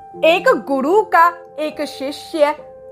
एक गुरु का एक शिष्य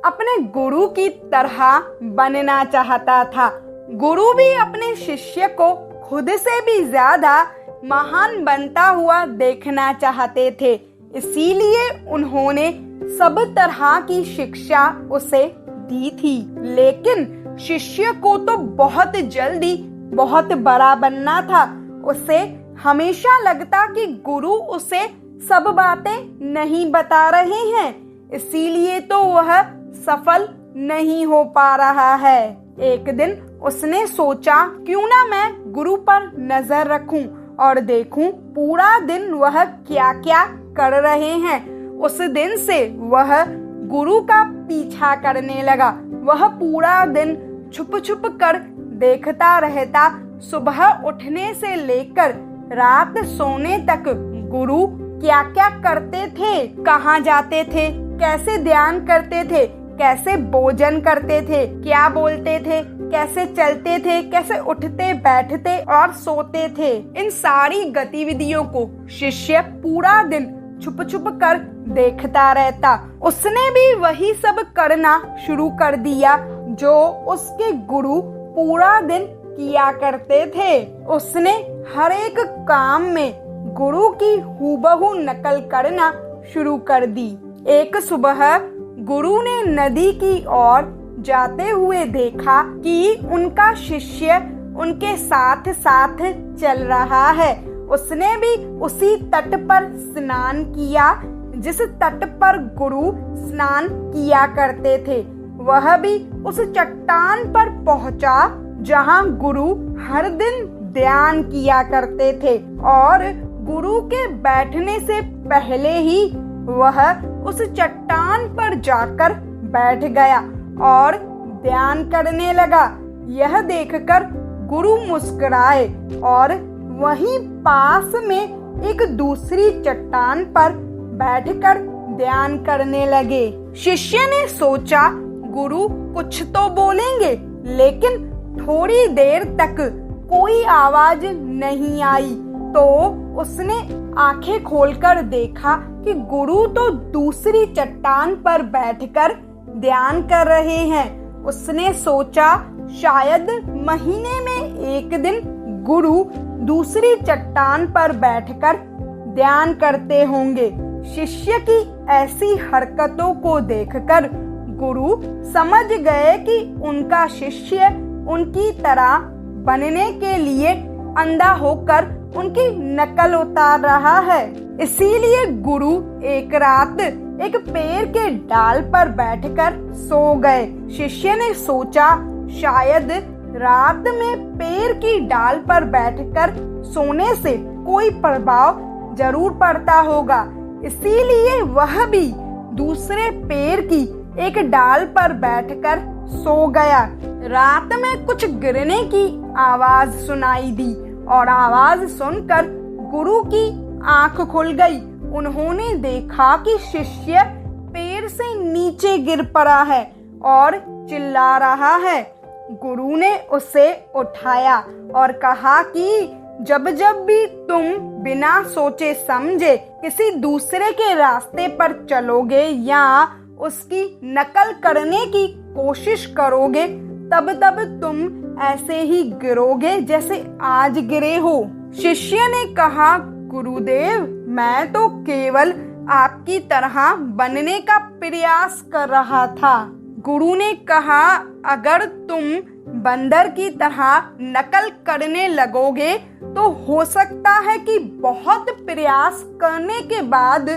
अपने गुरु की तरह बनना चाहता था। गुरु भी अपने शिष्य को खुद से भी ज्यादा महान बनता हुआ देखना चाहते थे, इसीलिए उन्होंने सब तरह की शिक्षा उसे दी थी। लेकिन शिष्य को तो बहुत जल्दी बहुत बड़ा बनना था। उसे हमेशा लगता कि गुरु उसे सब बातें नहीं बता रहे हैं, इसीलिए तो वह सफल नहीं हो पा रहा है। एक दिन उसने सोचा, क्यों ना मैं गुरु पर नजर रखूं और देखूं पूरा दिन वह क्या क्या कर रहे हैं। उस दिन से वह गुरु का पीछा करने लगा। वह पूरा दिन छुप छुप कर देखता रहता। सुबह उठने से लेकर रात सोने तक गुरु क्या क्या करते थे, कहाँ जाते थे, कैसे ध्यान करते थे, कैसे भोजन करते थे, क्या बोलते थे, कैसे चलते थे, कैसे उठते बैठते और सोते थे, इन सारी गतिविधियों को शिष्य पूरा दिन छुप छुप कर देखता रहता। उसने भी वही सब करना शुरू कर दिया जो उसके गुरु पूरा दिन किया करते थे। उसने हर एक काम में गुरु की हूबहू नकल करना शुरू कर दी। एक सुबह गुरु ने नदी की ओर जाते हुए देखा कि उनका शिष्य उनके साथ साथ चल रहा है। उसने भी उसी तट पर स्नान किया जिस तट पर गुरु स्नान किया करते थे। वह भी उस चट्टान पर पहुंचा जहां गुरु हर दिन ध्यान किया करते थे और गुरु के बैठने से पहले ही वह उस चट्टान पर जाकर बैठ गया और ध्यान करने लगा। यह देखकर गुरु मुस्कुराए और वहीं पास में एक दूसरी चट्टान पर बैठकर ध्यान करने लगे। शिष्य ने सोचा, गुरु कुछ तो बोलेंगे, लेकिन थोड़ी देर तक कोई आवाज नहीं आई। तो उसने आंखें खोलकर देखा कि गुरु तो दूसरी चट्टान पर बैठकर ध्यान कर रहे हैं। उसने सोचा, शायद महीने में एक दिन गुरु दूसरी चट्टान पर बैठकर ध्यान करते होंगे। शिष्य की ऐसी हरकतों को देखकर गुरु समझ गए कि उनका शिष्य उनकी तरह बनने के लिए अंधा होकर उनकी नकल उतार रहा है। इसीलिए गुरु एक रात एक पेड़ के डाल पर बैठकर सो गए। शिष्य ने सोचा, शायद रात में पेड़ की डाल पर बैठकर सोने से कोई प्रभाव जरूर पड़ता होगा, इसीलिए वह भी दूसरे पेड़ की एक डाल पर बैठकर सो गया। रात में कुछ गिरने की आवाज सुनाई दी और आवाज सुनकर गुरु की आंख खुल गई। उन्होंने देखा कि शिष्य पेड़ से नीचे गिर पड़ा है और चिल्ला रहा है। गुरु ने उसे उठाया और कहा कि जब जब भी तुम बिना सोचे समझे किसी दूसरे के रास्ते पर चलोगे या उसकी नकल करने की कोशिश करोगे, तब तब तुम ऐसे ही गिरोगे जैसे आज गिरे हो। शिष्य ने कहा, गुरुदेव, मैं तो केवल आपकी तरह बनने का प्रयास कर रहा था। गुरु ने कहा, अगर तुम बंदर की तरह नकल करने लगोगे तो हो सकता है कि बहुत प्रयास करने के बाद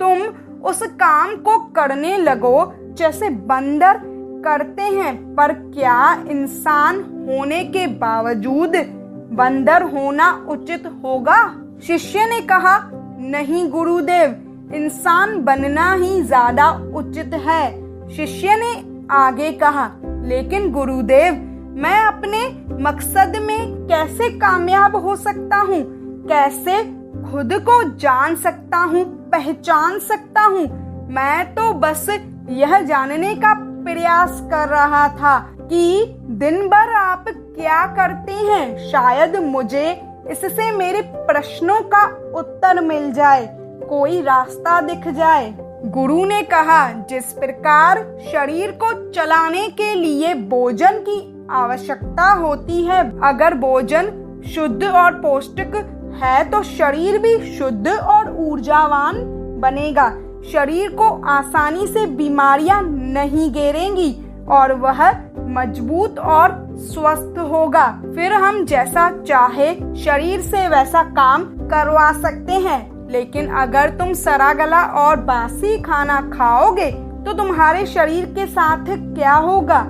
तुम उस काम को करने लगो जैसे बंदर करते हैं। पर क्या इंसान होने के बावजूद बंदर होना उचित होगा? शिष्य ने कहा, नहीं गुरुदेव, इंसान बनना ही ज्यादा उचित है। शिष्य ने आगे कहा, लेकिन गुरुदेव, मैं अपने मकसद में कैसे कामयाब हो सकता हूँ? कैसे खुद को जान सकता हूँ, पहचान सकता हूँ? मैं तो बस यह जानने का प्रयास कर रहा था कि दिन भर आप क्या करते हैं। शायद मुझे इससे मेरे प्रश्नों का उत्तर मिल जाए, कोई रास्ता दिख जाए। गुरु ने कहा, जिस प्रकार शरीर को चलाने के लिए भोजन की आवश्यकता होती है, अगर भोजन शुद्ध और पौष्टिक है तो शरीर भी शुद्ध और ऊर्जावान बनेगा। शरीर को आसानी से बीमारियां नहीं घेरेंगी और वह मजबूत और स्वस्थ होगा। फिर हम जैसा चाहे शरीर से वैसा काम करवा सकते हैं। लेकिन अगर तुम सड़ा गला और बासी खाना खाओगे तो तुम्हारे शरीर के साथ क्या होगा?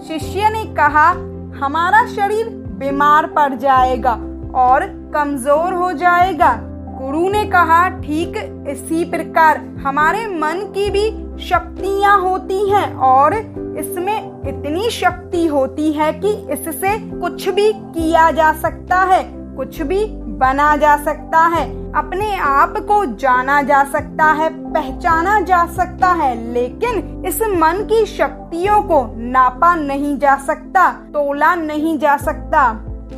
शिष्य ने कहा, हमारा शरीर बीमार पड़ जाएगा और कमजोर हो जाएगा। गुरु ने कहा, ठीक इसी प्रकार हमारे मन की भी शक्तियाँ होती हैं और इसमें इतनी शक्ति होती है कि इससे कुछ भी किया जा सकता है, कुछ भी बना जा सकता है, अपने आप को जाना जा सकता है, पहचाना जा सकता है। लेकिन इस मन की शक्तियों को नापा नहीं जा सकता, तोला नहीं जा सकता।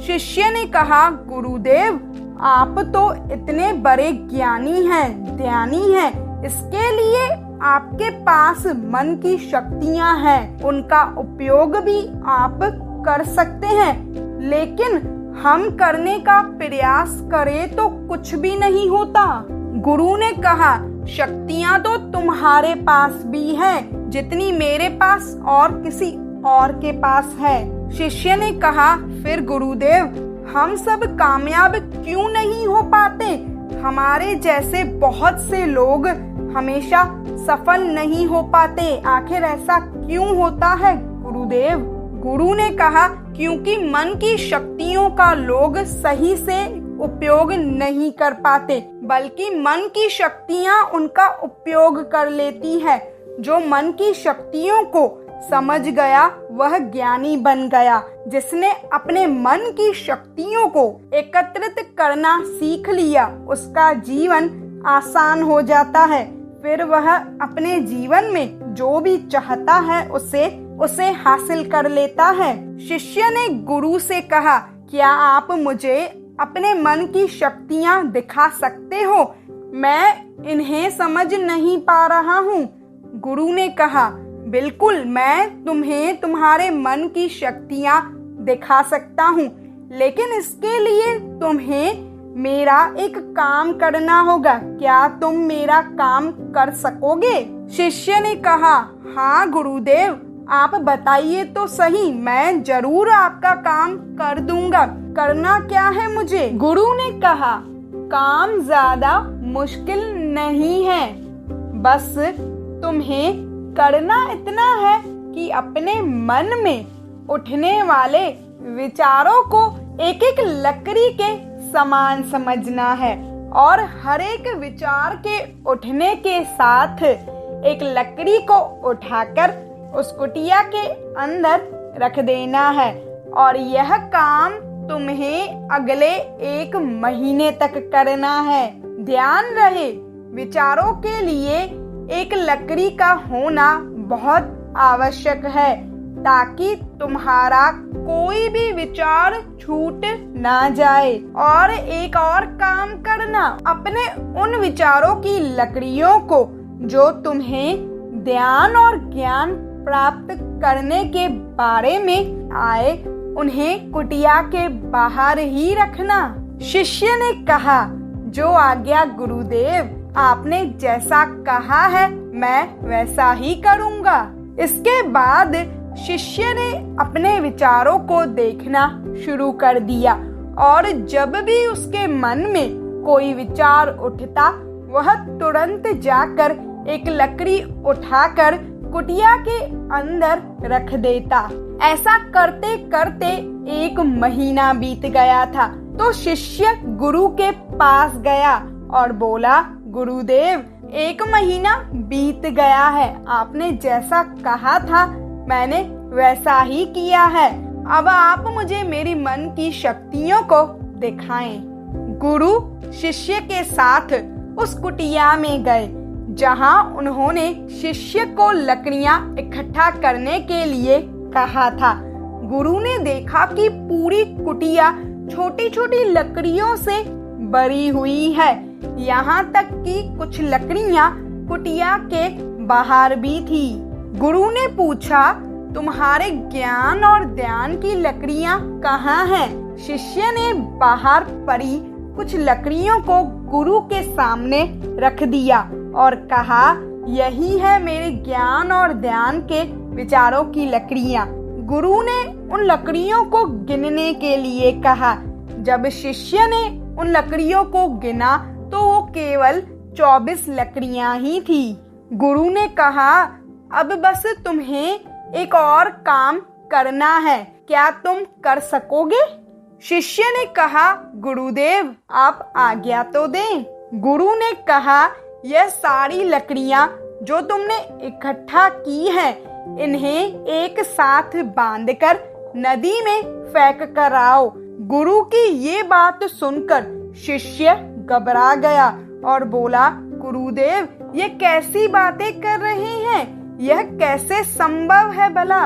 शिष्य ने कहा, गुरुदेव आप तो इतने बड़े ज्ञानी हैं, ध्यानी हैं, इसके लिए आपके पास मन की शक्तियां हैं, उनका उपयोग भी आप कर सकते हैं। लेकिन हम करने का प्रयास करें तो कुछ भी नहीं होता। गुरु ने कहा, शक्तियां तो तुम्हारे पास भी हैं, जितनी मेरे पास और किसी और के पास है। शिष्य ने कहा, फिर गुरुदेव हम सब कामयाब क्यों नहीं हो पाते? हमारे जैसे बहुत से लोग हमेशा सफल नहीं हो पाते, आखिर ऐसा क्यों होता है गुरुदेव? गुरु ने कहा, क्योंकि मन की शक्तियों का लोग सही से उपयोग नहीं कर पाते, बल्कि मन की शक्तियाँ उनका उपयोग कर लेती है। जो मन की शक्तियों को समझ गया वह ज्ञानी बन गया। जिसने अपने मन की शक्तियों को एकत्रित करना सीख लिया, उसका जीवन आसान हो जाता है। फिर वह अपने जीवन में जो भी चाहता है उसे हासिल कर लेता है। शिष्य ने गुरु से कहा, क्या आप मुझे अपने मन की शक्तियाँ दिखा सकते हो? मैं इन्हें समझ नहीं पा रहा हूँ। गुरु ने कहा, बिल्कुल, मैं तुम्हें तुम्हारे मन की शक्तियाँ दिखा सकता हूँ, लेकिन इसके लिए तुम्हें मेरा एक काम करना होगा। क्या तुम मेरा काम कर सकोगे? शिष्य ने कहा, हाँ गुरुदेव, आप बताइए तो सही, मैं जरूर आपका काम कर दूंगा। करना क्या है मुझे? गुरु ने कहा, काम ज्यादा मुश्किल नहीं है, बस तुम्हें करना इतना है कि अपने मन में उठने वाले विचारों को एक एक लकड़ी के समान समझना है और हर एक विचार के उठने के साथ एक लकड़ी को उठाकर उस कुटिया के अंदर रख देना है। और यह काम तुम्हें अगले 1 महीने तक करना है। ध्यान रहे, विचारों के लिए एक लकड़ी का होना बहुत आवश्यक है, ताकि तुम्हारा कोई भी विचार छूट ना जाए। और एक और काम करना, अपने उन विचारों की लकड़ियों को जो तुम्हें ध्यान और ज्ञान प्राप्त करने के बारे में आए, उन्हें कुटिया के बाहर ही रखना। शिष्य ने कहा, जो आज्ञा गुरुदेव, आपने जैसा कहा है मैं वैसा ही करूँगा। इसके बाद शिष्य ने अपने विचारों को देखना शुरू कर दिया और जब भी उसके मन में कोई विचार उठता, वह तुरंत जाकर एक लकड़ी उठाकर कुटिया के अंदर रख देता। ऐसा करते करते 1 महीना बीत गया था। तो शिष्य गुरु के पास गया और बोला, गुरुदेव, 1 महीना बीत गया है, आपने जैसा कहा था मैंने वैसा ही किया है। अब आप मुझे मेरी मन की शक्तियों को दिखाएं। गुरु शिष्य के साथ उस कुटिया में गए, जहां उन्होंने शिष्य को लकड़ियां इकट्ठा करने के लिए कहा था। गुरु ने देखा कि पूरी कुटिया छोटी छोटी लकड़ियों से भरी हुई है, यहाँ तक कि कुछ लकड़ियाँ कुटिया के बाहर भी थी। गुरु ने पूछा, तुम्हारे ज्ञान और ध्यान की लकड़ियां कहाँ हैं? शिष्य ने बाहर पड़ी कुछ लकड़ियों को गुरु के सामने रख दिया और कहा, यही है मेरे ज्ञान और ध्यान के विचारों की लकड़ियां। गुरु ने उन लकड़ियों को गिनने के लिए कहा। जब शिष्य ने उन लकड़ियों को गिना तो वो केवल 24 लकड़ियां ही थी। गुरु ने कहा, अब बस तुम्हें एक और काम करना है, क्या तुम कर सकोगे? शिष्य ने कहा, गुरुदेव आप आज्ञा तो दें। गुरु ने कहा, यह सारी लकड़ियां जो तुमने इकट्ठा की हैं, इन्हें एक साथ बांधकर नदी में फेंक कर आओ। गुरु की ये बात सुनकर शिष्य घबरा गया और बोला, गुरुदेव ये कैसी बातें कर रहे हैं? यह कैसे संभव है भला?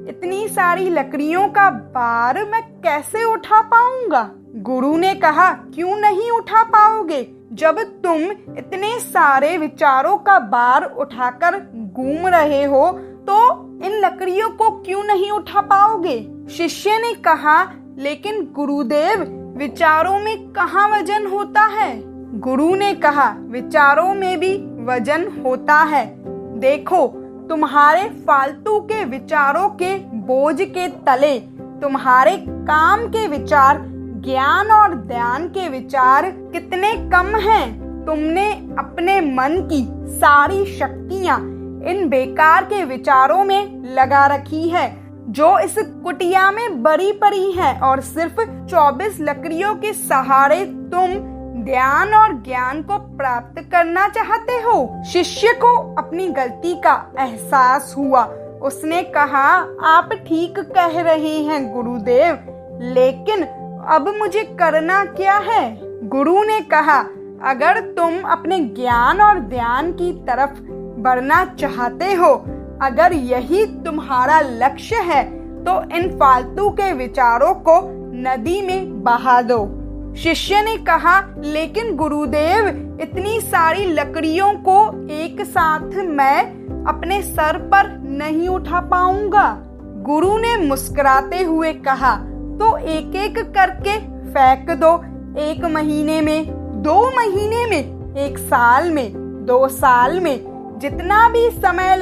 इतनी सारी लकड़ियों का भार मैं कैसे उठा पाऊंगा? गुरु ने कहा, क्यों नहीं उठा पाओगे? जब तुम इतने सारे विचारों का भार उठाकर घूम रहे हो तो इन लकड़ियों को क्यों नहीं उठा पाओगे? शिष्य ने कहा, लेकिन गुरुदेव विचारों में कहाँ वजन होता है? गुरु ने कहा, विचारों में भी वजन होता है। देखो, तुम्हारे फालतू के विचारों के बोझ के तले तुम्हारे काम के विचार, ज्ञान और ध्यान के विचार कितने कम हैं। तुमने अपने मन की सारी शक्तियां इन बेकार के विचारों में लगा रखी है जो इस कुटिया में बड़ी पड़ी है, और सिर्फ 24 लकड़ियों के सहारे तुम ध्यान और ज्ञान को प्राप्त करना चाहते हो। शिष्य को अपनी गलती का एहसास हुआ। उसने कहा, आप ठीक कह रहे हैं गुरुदेव, लेकिन अब मुझे करना क्या है? गुरु ने कहा, अगर तुम अपने ज्ञान और ध्यान की तरफ बढ़ना चाहते हो, अगर यही तुम्हारा लक्ष्य है, तो इन फालतू के विचारों को नदी में बहा दो। शिष्य ने कहा, लेकिन गुरुदेव इतनी सारी लकड़ियों को एक साथ मैं अपने सर पर नहीं उठा पाऊंगा। गुरु ने मुस्कुराते हुए कहा, तो एक एक करके फेंक दो। 1 महीने में, 2 महीने में, 1 साल में, 2 साल में, जितना भी समय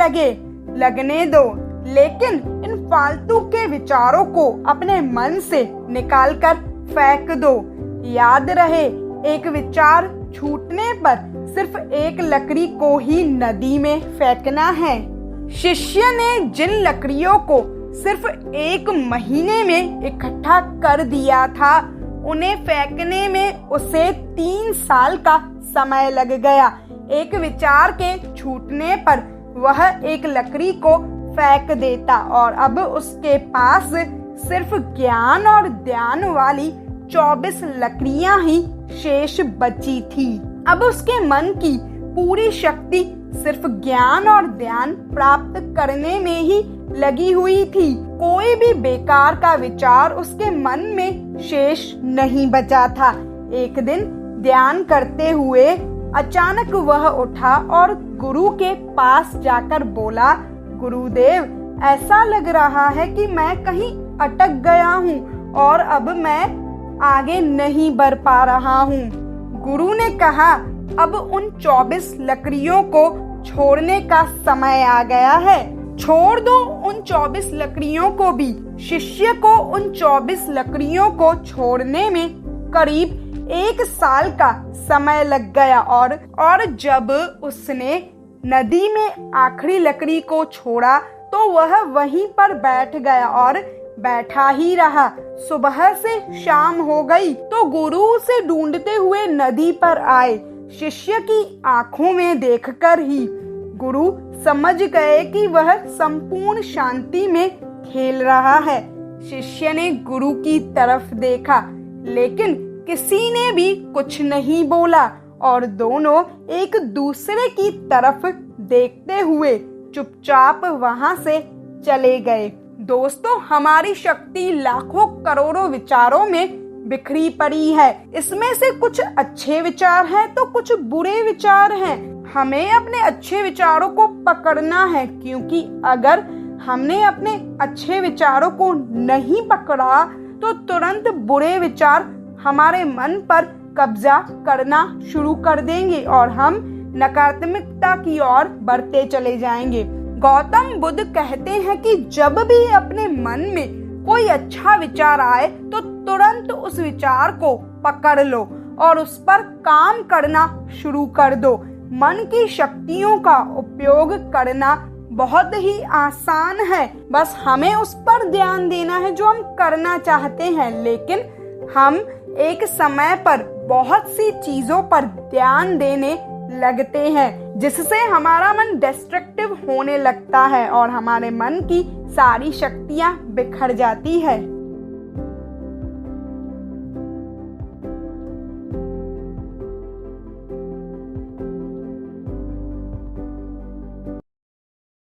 लगने दो, लेकिन इन फालतू के विचारों को अपने मन से निकालकर फेंक दो। याद रहे, एक विचार छूटने पर सिर्फ एक लकड़ी को ही नदी में फेंकना है। शिष्य ने जिन लकड़ियों को सिर्फ 1 महीने में इकट्ठा कर दिया था, उन्हें फेंकने में उसे 3 साल का समय लग गया। एक विचार के छूटने पर वह एक लकड़ी को फेंक देता और अब उसके पास सिर्फ ज्ञान और ध्यान वाली 24 लकड़ियां ही शेष बची थी। अब उसके मन की पूरी शक्ति सिर्फ ज्ञान और ध्यान प्राप्त करने में ही लगी हुई थी। कोई भी बेकार का विचार उसके मन में शेष नहीं बचा था। एक दिन ध्यान करते हुए अचानक वह उठा और गुरु के पास जाकर बोला, गुरुदेव, ऐसा लग रहा है कि मैं कहीं अटक गया हूँ और अब मैं आगे नहीं बढ़ पा रहा हूँ। गुरु ने कहा, अब उन 24 लकड़ियों को छोड़ने का समय आ गया है। छोड़ दो उन 24 लकड़ियों को भी। शिष्य को उन 24 लकड़ियों को छोड़ने में करीब 1 साल का समय लग गया और जब उसने नदी में आखिरी लकड़ी को छोड़ा तो वह वहीं पर बैठ गया और बैठा ही रहा। सुबह से शाम हो गई तो गुरु उसे ढूंढते हुए नदी पर आए। शिष्य की आंखों में देखकर ही गुरु समझ गए कि वह संपूर्ण शांति में खेल रहा है। शिष्य ने गुरु की तरफ देखा, लेकिन किसी ने भी कुछ नहीं बोला और दोनों एक दूसरे की तरफ देखते हुए चुपचाप वहां से चले गए। दोस्तों, हमारी शक्ति लाखों करोड़ों विचारों में बिखरी पड़ी है। इसमें से कुछ अच्छे विचार हैं तो कुछ बुरे विचार हैं। हमें अपने अच्छे विचारों को पकड़ना है, क्योंकि अगर हमने अपने अच्छे विचारों को नहीं पकड़ा तो तुरंत बुरे विचार हमारे मन पर कब्जा करना शुरू कर देंगे और हम नकारात्मकता की ओर बढ़ते चले जाएंगे। गौतम बुद्ध कहते हैं कि जब भी अपने मन में कोई अच्छा विचार आए तो तुरंत उस विचार को पकड़ लो और उस पर काम करना शुरू कर दो। मन की शक्तियों का उपयोग करना बहुत ही आसान है, बस हमें उस पर ध्यान देना है जो हम करना चाहते हैं। लेकिन हम एक समय पर बहुत सी चीजों पर ध्यान देने लगते हैं, जिससे हमारा मन डिस्ट्रक्टिव होने लगता है और हमारे मन की सारी शक्तियां बिखर जाती है।